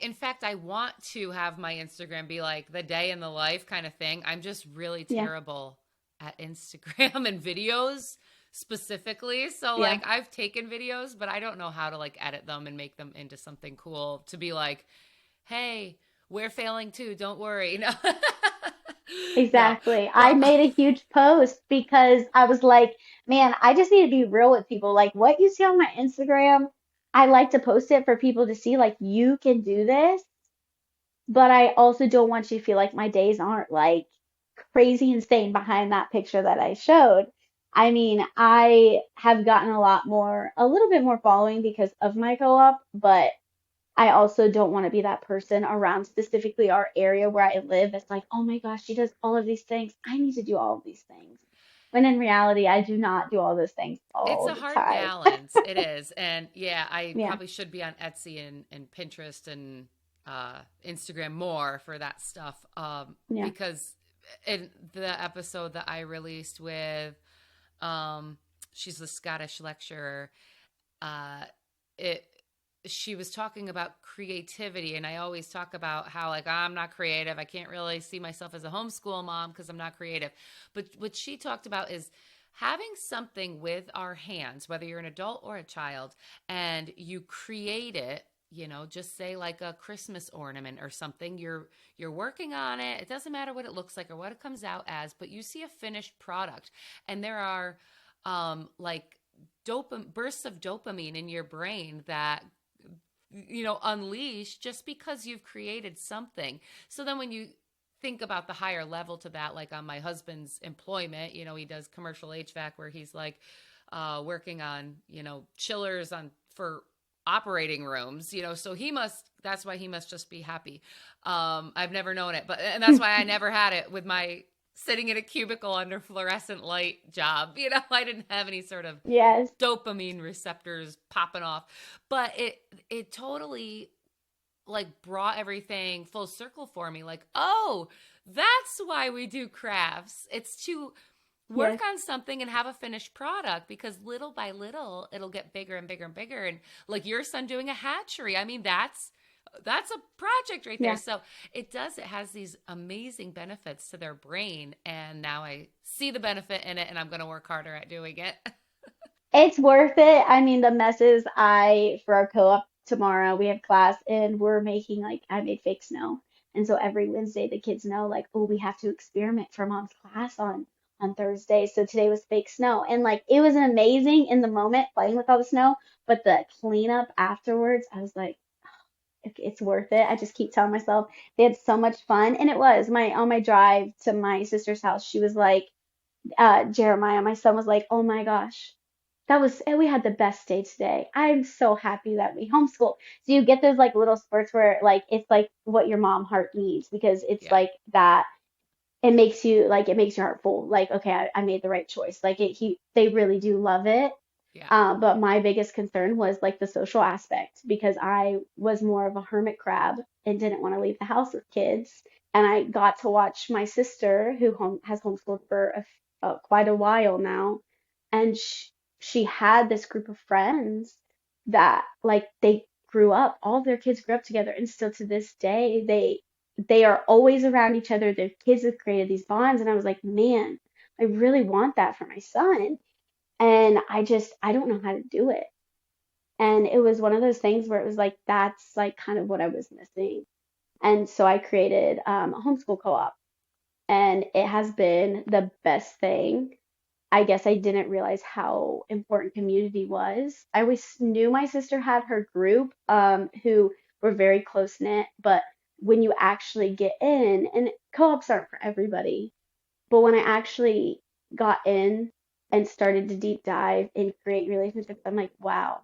in fact, I want to have my Instagram be like the day in the life kind of thing. I'm just really Yeah. terrible at Instagram and videos specifically. So Yeah. like I've taken videos, but I don't know how to like edit them and make them into something cool to be like, hey, we're failing too. Don't worry. No. No. Exactly. I Well, made a huge post because I was like, man, I just need to be real with people. Like what you see on my Instagram, I like to post it for people to see, like, you can do this, but I also don't want you to feel like my days aren't like crazy insane behind that picture that I showed. I mean, I have gotten a little bit more following because of my co-op, but I also don't want to be that person around specifically our area where I live. It's like, oh my gosh, she does all of these things. I need to do all of these things. When in reality, I do not do all those things it's all a the hard time. balance. It is. And yeah, I Yeah, probably should be on Etsy and Pinterest and Instagram more for that stuff. yeah, Because in the episode that I released with, she's the Scottish lecturer, uh, it, she was talking about creativity, and I always talk about how like I'm not creative. I can't really see myself as a homeschool mom because I'm not creative. But what she talked about is having something with our hands, whether you're an adult or a child, and you create it, just say like a Christmas ornament or something. You're working on it. It doesn't matter what it looks like or what it comes out as, but you see a finished product, and there are like bursts of dopamine in your brain that unleash just because you've created something. So then when you think about the higher level to that, like on my husband's employment, he does commercial HVAC where he's like working on, chillers for operating rooms, so that's why he must just be happy. I've never known it, and that's why I never had it with my sitting in a cubicle under fluorescent light job. I didn't have any sort of yes, dopamine receptors popping off, but it totally like brought everything full circle for me. Like, oh, that's why we do crafts. It's to work yes, on something and have a finished product, because little by little it'll get bigger and bigger and bigger. And like your son doing a hatchery, I mean, that's a project right there. yeah. So it has these amazing benefits to their brain, and now I see the benefit in it, and I'm going to work harder at doing it. It's worth it. I mean, the messes for our co-op tomorrow, we have class and we're making like, I made fake snow. And so every Wednesday the kids know like, oh, we have to experiment for mom's class on Thursday. So today was fake snow. And like, it was amazing in the moment playing with all the snow, but the cleanup afterwards, I was like, it's worth it. I just keep telling myself they had so much fun. And it was on my drive to my sister's house, she was like, Jeremiah, my son was like, oh my gosh, we had the best day today. I'm so happy that we homeschool. So you get those like little spurts where like it's like what your mom heart needs because it's Yeah. like that. It makes your heart full. Like, okay, I made the right choice. Like they really do love it. Yeah. But my biggest concern was like the social aspect because I was more of a hermit crab and didn't want to leave the house with kids. And I got to watch my sister, who has homeschooled for quite a while now, and she had this group of friends that like they grew up, all of their kids grew up together, and still to this day they are always around each other. Their kids have created these bonds, and I was like, man, I really want that for my son. And I don't know how to do it. And it was one of those things where it was like, that's like kind of what I was missing. And so I created a homeschool co-op, and it has been the best thing. I guess I didn't realize how important community was. I always knew my sister had her group, who were very close knit, but when you actually get in, and co-ops aren't for everybody, but when I actually got in and started to deep dive and create relationships, I'm like, wow,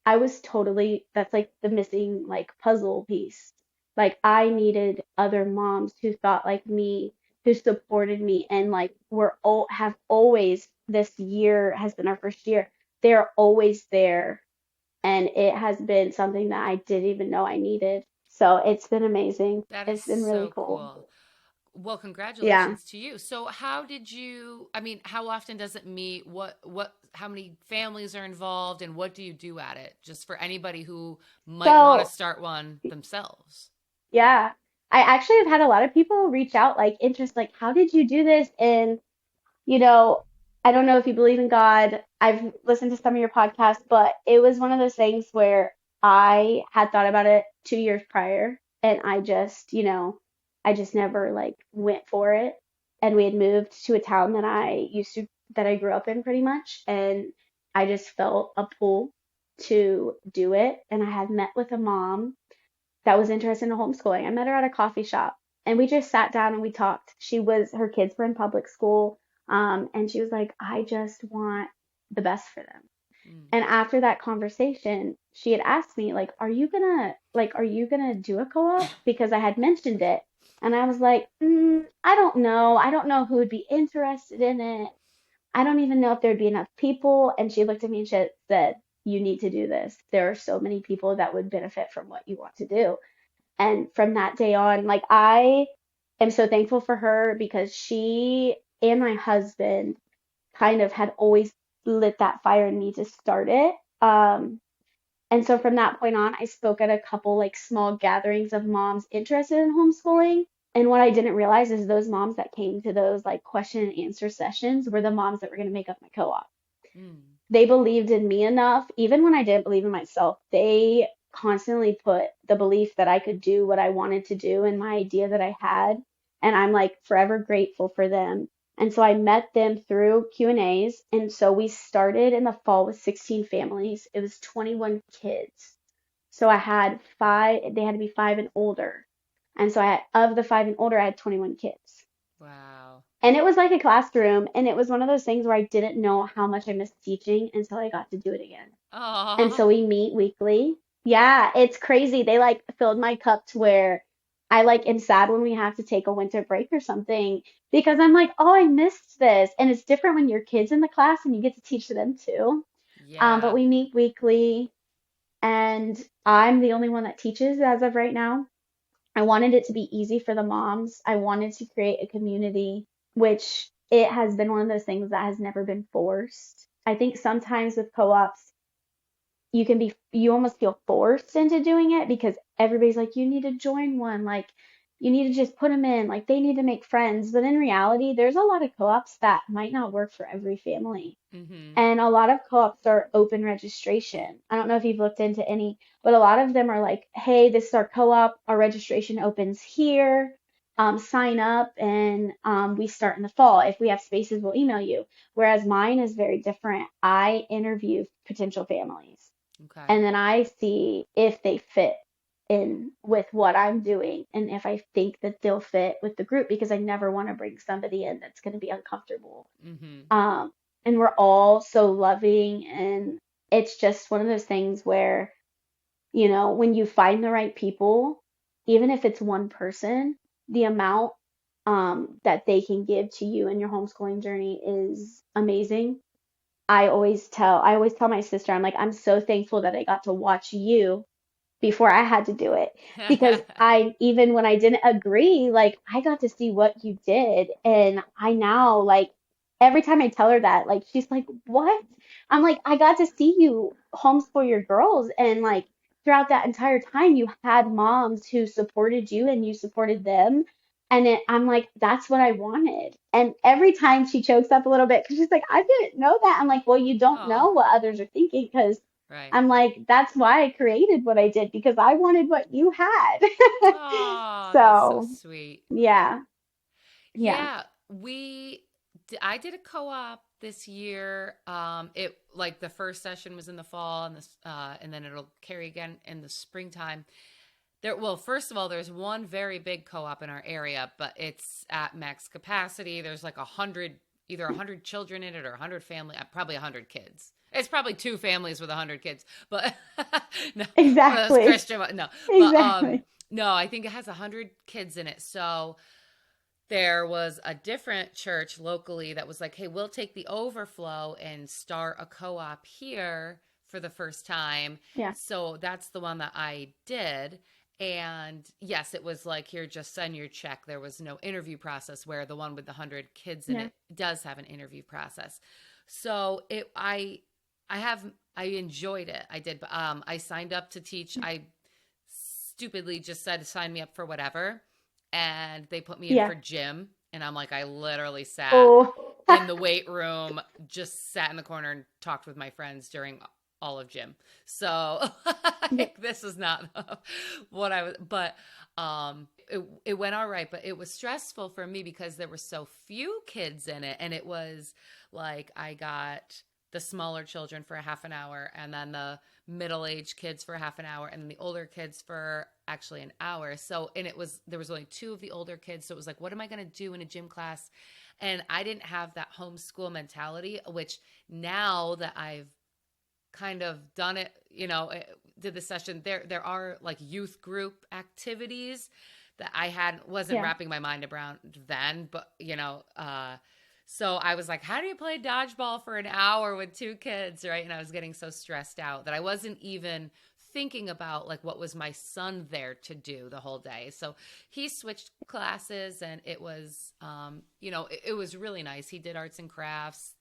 I was totally, that's like the missing like puzzle piece. Like I needed other moms who thought like me, who supported me and like were all have always, this year has been our first year. They're always there. And it has been something that I didn't even know I needed. So it's been amazing. That is It's been really so cool. cool. Well, Yeah. congratulations to you. So how did you, I mean, how often does it meet? How many families are involved and what do you do at it? Just for anybody who might want to So start one themselves. yeah, I actually have had a lot of people reach out, like interest, like, how did you do this? And, you know, I don't know if you believe in God. I've listened to some of your podcasts, but it was one of those things where I had thought about it 2 years prior, and I just never like went for it. And we had moved to a town that I grew up in pretty much, and I just felt a pull to do it. And I had met with a mom that was interested in homeschooling. I met her at a coffee shop, and we just sat down and we talked. Her kids were in public school, and she was like, I just want the best for them. Mm. And after that conversation, she had asked me, like, are you gonna do a co-op? Because I had mentioned it. And I was like, I don't know. I don't know who would be interested in it. I don't even know if there'd be enough people. And she looked at me and she said, you need to do this. There are so many people that would benefit from what you want to do. And from that day on, like I am so thankful for her because she and my husband kind of had always lit that fire in me to start it. And so from that point on, I spoke at a couple like small gatherings of moms interested in homeschooling. And what I didn't realize is those moms that came to those like question and answer sessions were the moms that were going to make up my co-op. Mm. They believed in me enough, even when I didn't believe in myself. They constantly put the belief that I could do what I wanted to do and my idea that I had. And I'm like forever grateful for them. And so I met them through Q&As. And so we started in the fall with 16 families. It was 21 kids. So I had five, they had to be five and older. And so of the five and older, I had 21 kids. Wow. And it was like a classroom, and it was one of those things where I didn't know how much I missed teaching until I got to do it again. And Oh, so we meet weekly. Yeah, it's crazy. They like filled my cup to where I like am sad when we have to take a winter break or something because I'm like, oh, I missed this. And it's different when your kid's in the class and you get to teach them too. But yeah. we meet weekly, and I'm the only one that teaches as of right now. I wanted it to be easy for the moms. I wanted to create a community, which it has been one of those things that has never been forced. I think sometimes with co-ops, you almost feel forced into doing it because everybody's like, you need to join one. Like, you need to just put them in. Like, they need to make friends. But in reality, there's a lot of co-ops that might not work for every family. Mm-hmm. And a lot of co-ops are open registration. I don't know if you've looked into any, but a lot of them are like, hey, this is our co-op. Our registration opens here. Sign up, and we start in the fall. If we have spaces, we'll email you. Whereas mine is very different. I interview potential families, Okay. and then I see if they fit in with what I'm doing and if I think that they'll fit with the group because I never want to bring somebody in that's going to be uncomfortable. Mm-hmm. Um, and we're all so loving, and it's just one of those things where, when you find the right people, even if it's one person, the amount that they can give to you in your homeschooling journey is amazing. I always tell my sister, I'm like, I'm so thankful that I got to watch you before I had to do it. Because even when I didn't agree, like I got to see what you did. And I now, like, every time I tell her that, like, she's like, what? I'm like, I got to see you homeschool your girls. And like, throughout that entire time, you had moms who supported you and you supported them. And I'm like, that's what I wanted. And every time she chokes up a little bit because she's like, I didn't know that. I'm like, well, you don't Oh, know what others are thinking because right. I'm like, that's why I created what I did because I wanted what you had. Oh, that's so So, sweet. yeah, yeah, Yeah, I did a co-op this year. It like the first session was in the fall and this and then it'll carry again in the springtime. Well, first of all, there's one very big co-op in our area, but it's at max capacity. There's like 100, either 100 children in it or 100 family, probably 100 kids. It's probably two families with 100 kids, but no, one of those exactly. Christian, no, but Exactly. no, I think it has 100 kids in it. So there was a different church locally that was like, hey, we'll take the overflow and start a co op here for the first time. Yeah, So that's the one that I did. And yes, it was like, here, just send your check. There was no interview process, where the one with the 100 kids in yeah, it does have an interview process. So I enjoyed it. I did. I signed up to teach. I stupidly just said, sign me up for whatever, and they put me in yeah. for gym, and I'm like, I literally sat Oh, in the weight room, just sat in the corner and talked with my friends during all of gym. So yeah, like, this is not what I was, but it went all right, but it was stressful for me because there were so few kids in it, and it was like I got the smaller children for a half an hour, and then the middle-aged kids for a half an hour, and then the older kids for actually an hour. So, and there was only two of the older kids, so it was like, what am I going to do in a gym class? And I didn't have that homeschool mentality, which now that I've kind of done it, did the session, there are like youth group activities that I wasn't yeah. wrapping my mind around then, but so I was like, how do you play dodgeball for an hour with two kids, right? And I was getting so stressed out that I wasn't even thinking about like what was my son there to do the whole day. So he switched classes, and it was it was really nice. He did arts and crafts,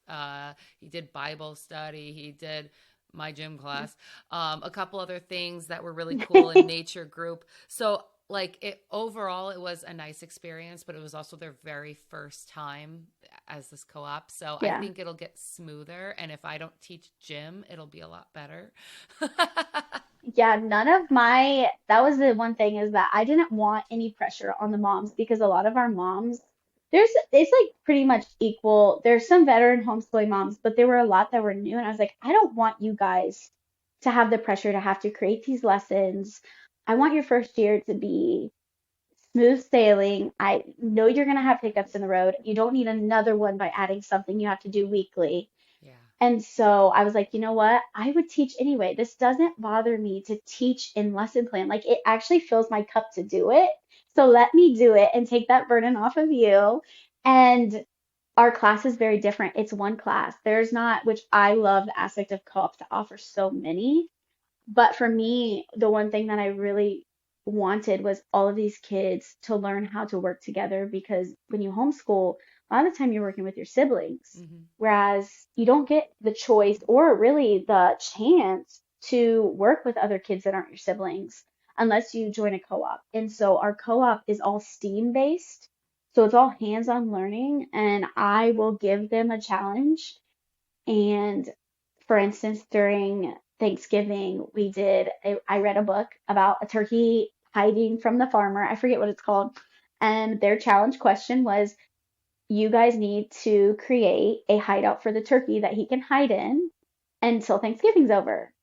he did Bible study, he did my gym class, a couple other things that were really cool in nature group. So like, it overall, it was a nice experience, but it was also their very first time as this co-op. So I Yeah. think it'll get smoother, and if I don't teach gym, it'll be a lot better. Yeah, that was the one thing is that I didn't want any pressure on the moms because a lot of our moms, it's like pretty much equal. There's some veteran homeschooling moms, but there were a lot that were new. And I was like, I don't want you guys to have the pressure to have to create these lessons. I want your first year to be smooth sailing. I know you're going to have hiccups in the road. You don't need another one by adding something you have to do weekly. Yeah. And so I was like, you know what? I would teach anyway. This doesn't bother me to teach in lesson plan. Like it actually fills my cup to do it. So let me do it and take that burden off of you. And our class is very different. It's one class. There's not, which I love the aspect of co-ops that offer so many. But for me, the one thing that I really wanted was all of these kids to learn how to work together because when you homeschool, a lot of the time you're working with your siblings, Hmm. whereas you don't get the choice or really the chance to work with other kids that aren't your siblings unless you join a co-op. And so our co-op is all STEAM based. So it's all hands-on learning, and I will give them a challenge and for instance, during Thanksgiving, I read a book about a turkey hiding from the farmer. I forget what it's called. And their challenge question was, you guys need to create a hideout for the turkey that he can hide in until Thanksgiving's over.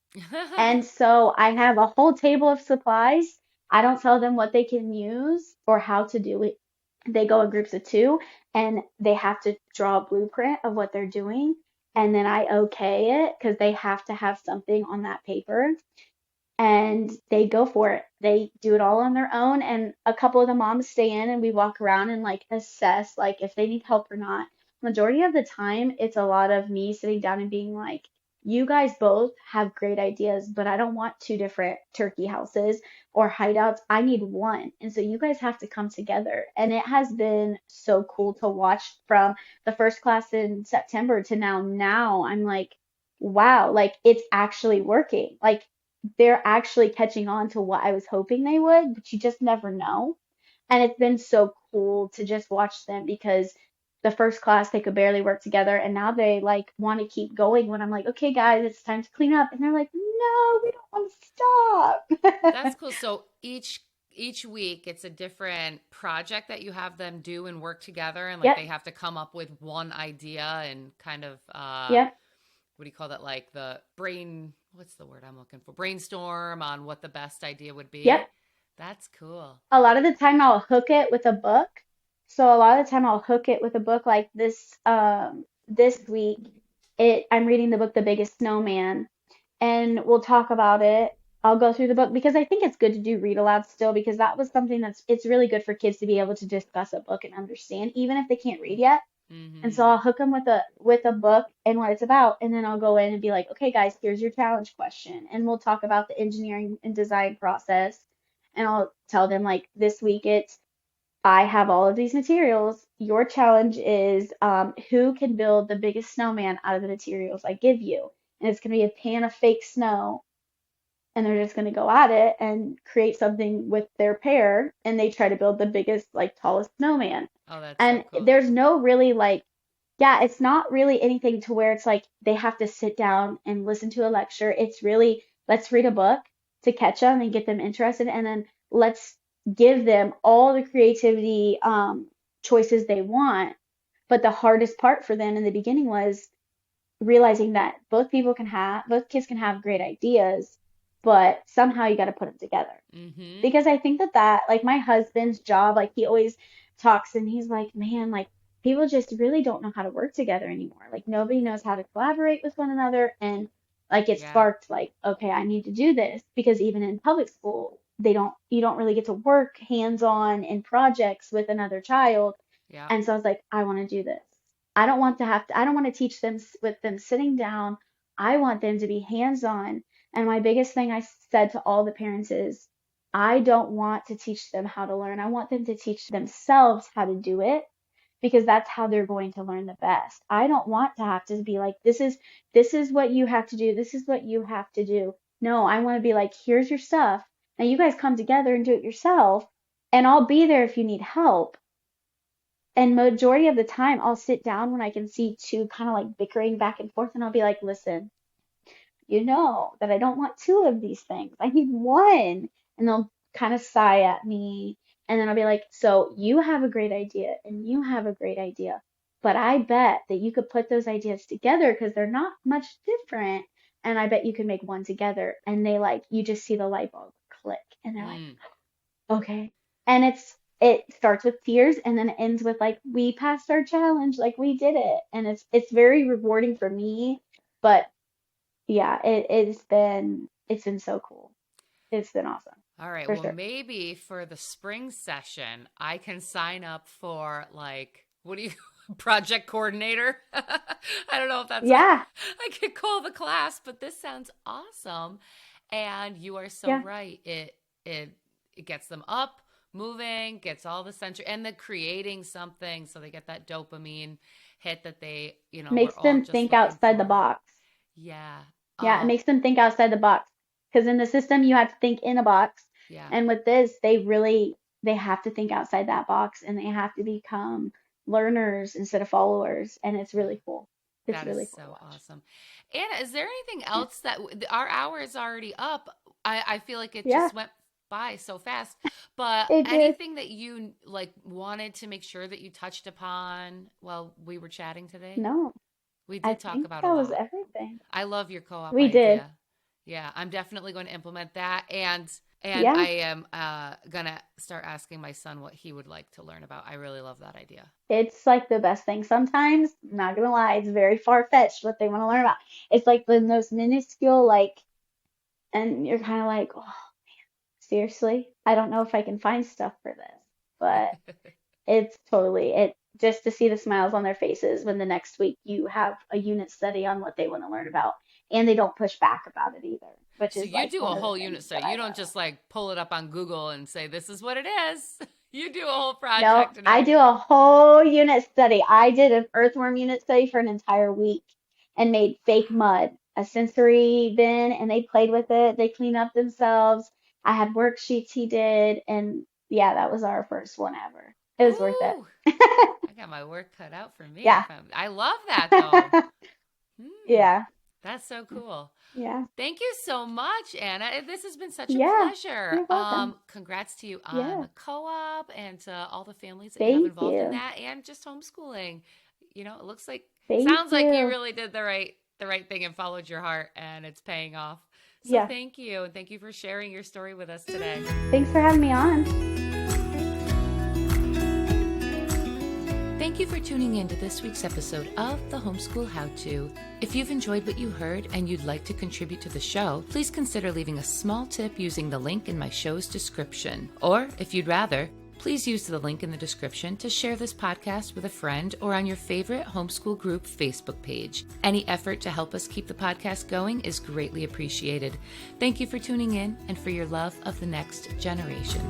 And so I have a whole table of supplies. I don't tell them what they can use or how to do it. They go in groups of two and they have to draw a blueprint of what they're doing. And then I okay it because they have to have something on that paper and they go for it. They do it all on their own. And a couple of the moms stay in and we walk around and like assess like if they need help or not. majority of the time, it's a lot of me sitting down and being like, you guys both have great ideas, but I don't want two different turkey houses or hideouts. I need one. And so you guys have to come together. And it has been so cool to watch from the first class in September to now. Now I'm like, wow, like it's actually working. Like they're actually catching on to what I was hoping they would, but you just never know. And it's been so cool to just watch them because the first class they could barely work together and now they like want to keep going when I'm like, okay guys, it's time to clean up. And they're like, no, we don't want to That's stop. cool. So each week it's a different project that you have them do and work together, and like Yep, they have to come up with one idea and kind of yep, what do you call that, like the brain, what's the word I'm looking for, brainstorm on what the best idea would be. yep. That's cool. A lot of the time I'll hook it with a book. So a lot of the time I'll hook it with a book like this week I'm reading the book The Biggest Snowman and we'll talk about it. I'll go through the book because I think it's good to do read aloud still because that was something it's really good for kids to be able to discuss a book and understand even if they can't read yet. And so Mm-hmm. I'll hook them with a book and what it's about, and then I'll go in and be like, okay, guys, here's your challenge question, and we'll talk about the engineering and design process, and I'll tell them like this week it's I have all of these materials. Your challenge is who can build the biggest snowman out of the materials I give you, and it's gonna be a pan of fake snow, and they're just gonna go at it and create something with their pair, and they try to build the biggest like tallest snowman. Oh, that's so And cool. there's no really like yeah, it's not really anything to where it's like they have to sit down and listen to a lecture. It's really let's read a book to catch them and get them interested, and then let's give them all the creativity choices they want. But the hardest part for them in the beginning was realizing that both kids can have great ideas, but somehow you got to put them together Mm-hmm. because I think that like my husband's job, like he always talks and he's like, man, like people just really don't know how to work together anymore. Like nobody knows how to collaborate with one another. And like it Yeah. sparked like, okay, I need to do this because even in public school, you don't really get to work hands-on in projects with another child. Yeah. And so I was like, I want to do this. I don't want to teach them with them sitting down. I want them to be hands-on. And my biggest thing I said to all the parents is, I don't want to teach them how to learn. I want them to teach themselves how to do it because that's how they're going to learn the best. I don't want to have to be like, this is what you have to do. This is what you have to do. No, I want to be like, here's your stuff. Now you guys come together and do it yourself, and I'll be there if you need help. And majority of the time, I'll sit down when I can see two kind of like bickering back and forth, and I'll be like, listen, you know that I don't want two of these things. I need one. And they'll kind of sigh at me. And then I'll be like, so you have a great idea and you have a great idea. But I bet that you could put those ideas together because they're not much different. And I bet you could make one together. And they like, you just see the light bulb click. And they're like, Mm. okay. And it starts with tears and then it ends with like, we passed our challenge, like we did it. And it's very rewarding for me. But yeah, it's been so cool. It's been awesome All right. for Well, sure. maybe for the spring session, I can sign up for like, what do you, project coordinator? I don't know if that's what Yeah, I could call the class, but this sounds awesome. And you are so yeah. right. It it gets them up, moving, gets all the sensory and the creating something so they get that dopamine hit that they, we're Makes all them just think looking outside the for. box. Yeah. Yeah, it Oh, makes them think outside the box. Because in the system you have to think in a box, yeah. and with this, they have to think outside that box and they have to become learners instead of followers, and it's Yeah. really cool. It's That is really cool to so watch. awesome. Anna, is there anything Yeah. else that our hour is already up? I feel like it Yeah, just went by so fast. But it did. anything that you like wanted to make sure that you touched upon while we were chatting today? No, We I did talk think about a that was lot. everything. I love your co-op We did. idea. Yeah, I'm definitely going to implement that, and I Yeah. am gonna start asking my son what he would like to learn about. I really love that idea. It's like the best thing. Sometimes, not gonna lie, it's very far-fetched what they want to learn about. It's like the most minuscule, like, and you're kind of like, oh, seriously? I don't know if I can find stuff for this, but it's totally it. just to see the smiles on their faces when the next week you have a unit study on what they want to learn about. And they don't push back about it either, which So is you like do a one of the whole unit things that study. I You don't love. just like pull it up on Google and say, this is what it is. You do a whole No, project and I everything. do a whole unit study. I did an earthworm unit study for an entire week and made fake mud, a sensory bin, and they played with it. They cleaned up themselves. I had worksheets he did, and yeah, that was our first one ever. It was worth it. Ooh, I got my work cut out for me. Yeah. I love that though. Hmm, Yeah. that's so cool. Yeah. Thank you so much, Anna. This has been such a Yeah. pleasure. You're welcome. Congrats to you on Yeah. the co-op and to all the families that you have Thank involved in you. that and just homeschooling. It looks like Thank sounds like you you. really did the right thing and followed your heart and it's paying off. So Yeah. thank you and thank you for sharing your story with us today. Thanks for having me on. Thank you for tuning in to this week's episode of the Homeschool How To. If you've enjoyed what you heard and you'd like to contribute to the show, please consider leaving a small tip using the link in my show's description. Or, if you'd rather, please use the link in the description to share this podcast with a friend or on your favorite homeschool group Facebook page. Any effort to help us keep the podcast going is greatly appreciated. Thank you for tuning in and for your love of the next generation.